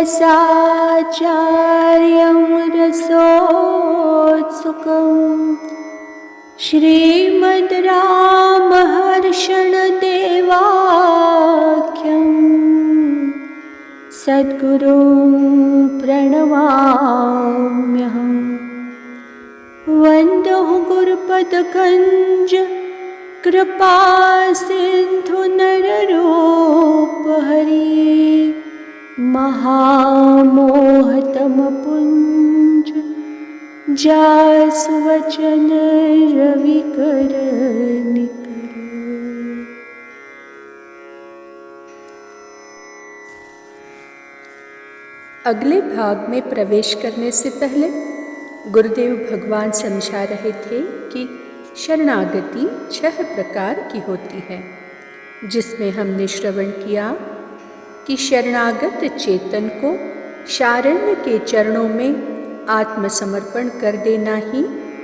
रसाचार्यं रसोत्सुकम् श्रीमद् रामहर्षणदेवाख्यं सद्गुरुं प्रणमाम्यहम्। वन्दो गुरुपदकञ्ज कृपासिन्धु नररूपहरि महामोहतमपुञ्ज जासुवचन रविकर निकर। अगले भाग में प्रवेश करने से पहले गुरुदेव भगवान समझा रहे थे कि शरणागति 6 प्रकार की होती है, जिसमें हमने श्रवण किया कि शरणागत चेतन को शारण्य के चरणों में आत्मसमर्पण कर देना ही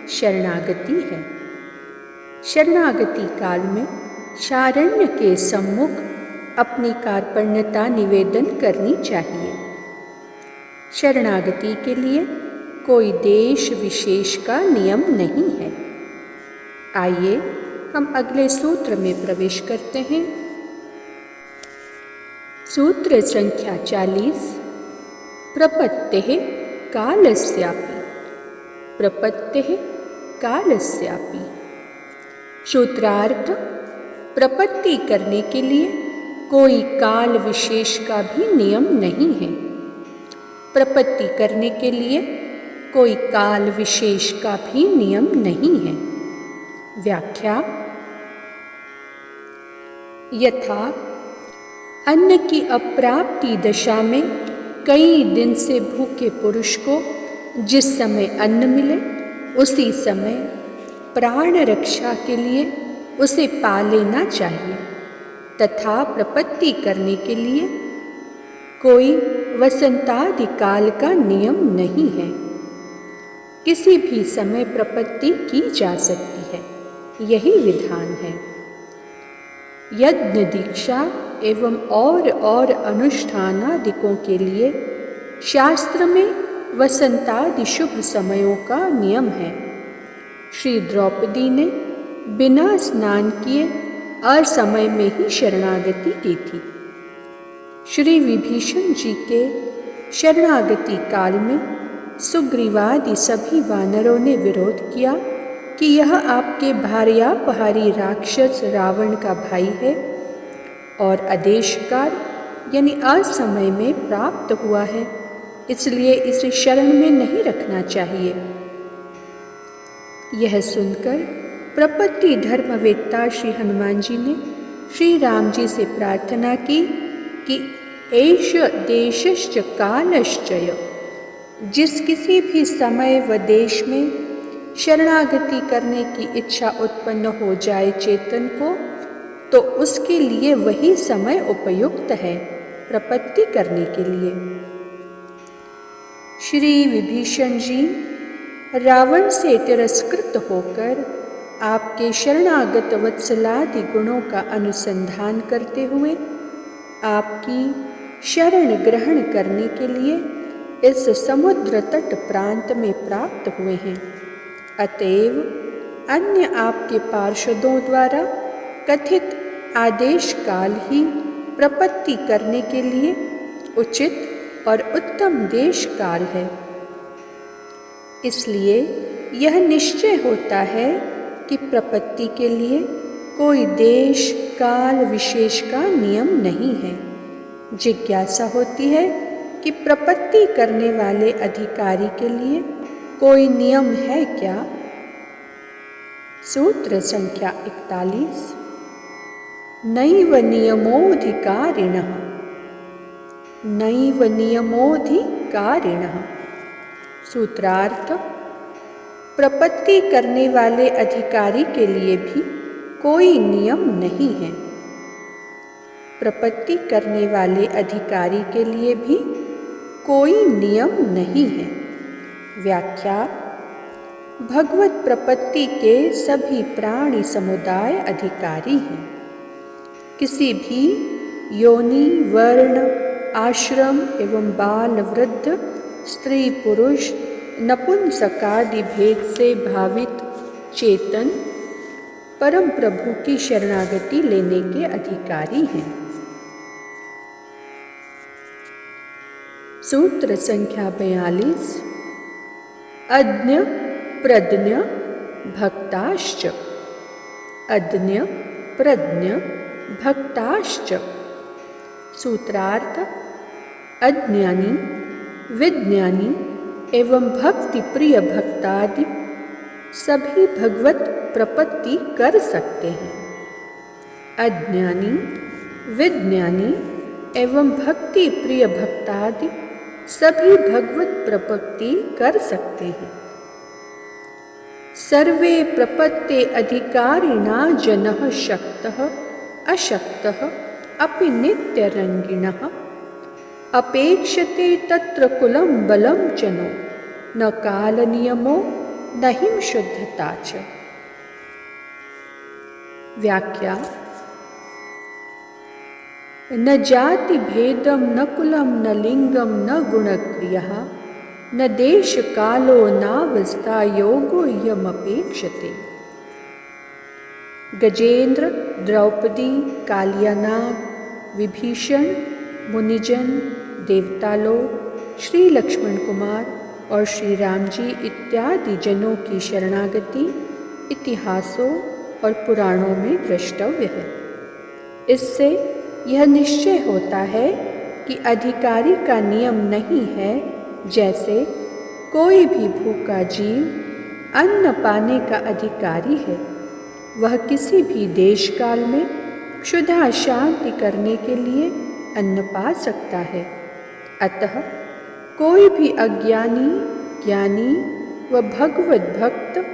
शरणागति है। शरणागति काल में शारण्य के सम्मुख अपनी कार्पण्यता निवेदन करनी चाहिए। शरणागति के लिए कोई देश विशेष का नियम नहीं है। आइए हम अगले सूत्र में प्रवेश करते हैं। सूत्र संख्या 40। प्रपत्तिः कालस्यापि। प्रपत्तिः कालस्यापि। सूत्रार्थ: प्रपत्ति करने के लिए कोई काल विशेष का भी नियम नहीं है। प्रपत्ति करने के लिए कोई काल विशेष का भी नियम नहीं है। व्याख्या: यथा अन्न की अप्राप्ति दशा में कई दिन से भूखे पुरुष को जिस समय अन्न मिले उसी समय प्राण रक्षा के लिए उसे पा लेना चाहिए, तथा प्रपत्ति करने के लिए कोई वसंतादि काल का नियम नहीं है। किसी भी समय प्रपत्ति की जा सकती है, यही विधान है। यज्ञ दीक्षा एवं और अनुष्ठानादिकों के लिए शास्त्र में वसंतादि शुभ समयों का नियम है। श्री द्रौपदी ने बिना स्नान किए असमय में ही शरणागति की थी। श्री विभीषण जी के शरणागति काल में सुग्रीवादि सभी वानरों ने विरोध किया कि यह आपके भार्यापहारी राक्षस रावण का भाई है और आदेशकार यानी असमय में प्राप्त हुआ है, इसलिए इसे शरण में नहीं रखना चाहिए। यह सुनकर प्रपत्ति धर्मवेत्ता श्री हनुमान जी ने श्री राम जी से प्रार्थना की कि एष देशश्च कालश्चय, जिस किसी भी समय व देश में शरणागति करने की इच्छा उत्पन्न हो जाए चेतन को, तो उसके लिए वही समय उपयुक्त है प्रपत्ति करने के लिए। श्री विभीषण जी रावण से तिरस्कृत होकर आपके शरणागत वत्सलादि गुणों का अनुसंधान करते हुए आपकी शरण ग्रहण करने के लिए इस समुद्र तट प्रांत में प्राप्त हुए हैं। अतएव अन्य आपके पार्षदों द्वारा कथित आदेश काल ही प्रपत्ति करने के लिए उचित और उत्तम देश काल है। इसलिए यह निश्चय होता है कि प्रपत्ति के लिए कोई देश काल विशेष का नियम नहीं है। जिज्ञासा होती है कि प्रपत्ति करने वाले अधिकारी के लिए कोई नियम है क्या? सूत्र संख्या 41। नैव नियमोऽधिकारिणः। नैव नियमोऽधिकारिणः। सूत्रार्थ: प्रपत्ति करने वाले अधिकारी के लिए भी कोई नियम नहीं है। प्रपत्ति करने वाले अधिकारी के लिए भी कोई नियम नहीं है। व्याख्या: भगवत प्रपत्ति के सभी प्राणी समुदाय अधिकारी हैं। किसी भी योनि, वर्ण, आश्रम एवं बाल वृद्ध, स्त्री पुरुष, नपुंसकादि भेद से भावित चेतन परम प्रभु की शरणागति लेने के अधिकारी हैं। सूत्र संख्या 42। अज्ञ प्रज्ञ भक्ताश्च। अज्ञ प्रज्ञ भक्ताश्च। सूत्रार्थ: अज्ञानी, विज्ञानी एवं भक्ति प्रिय भक्तादि सभी भगवत प्रपत्ति कर सकते हैं। अज्ञानी, विज्ञानी एवं भक्ति प्रिय भक्तादि सभी भगवत प्रपत्ति कर सकते हैं। सर्वे प्रपत्ते अधिकारिणा जनः शक्तः अशक्तः अपि नित्यरंगिणः। अपेक्षते तत्र कुलं बलं च नो, न कालनियमो न हिं शुद्धता च। व्याख्या: न जाति भेदम न कुलम न लिंगम न गुणक्रियः न देश कालो नावस्था योगो यमपेक्षते। गजेंद्र, द्रौपदी, कालियानाग, विभीषण, मुनिजन, देवतालोक, श्री लक्ष्मण कुमार और श्री राम जी इत्यादि जनों की शरणागति इतिहासों और पुराणों में द्रष्टव्य है। इससे यह निश्चय होता है कि अधिकारी का नियम नहीं है, जैसे कोई भी भूखा जीव अन्न पाने का अधिकारी है। वह किसी भी देश काल में क्षुधा शांति करने के लिए अन्न पा सकता है। अतः कोई भी अज्ञानी, ज्ञानी व भगवत भक्त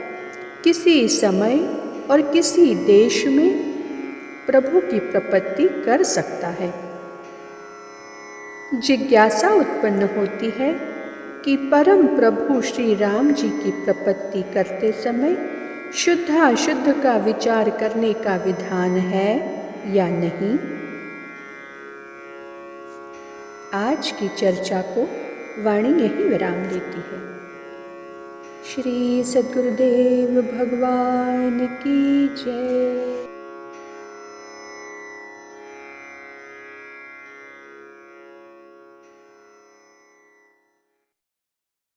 किसी समय और किसी देश में प्रभु की प्रपत्ति कर सकता है। जिज्ञासा उत्पन्न होती है कि परम प्रभु श्री राम जी की प्रपत्ति करते समय शुद्धाशुद्ध का विचार करने का विधान है या नहीं। आज की चर्चा को वाणी यही विराम देती है। श्री सद्गुरुदेव भगवान की जय।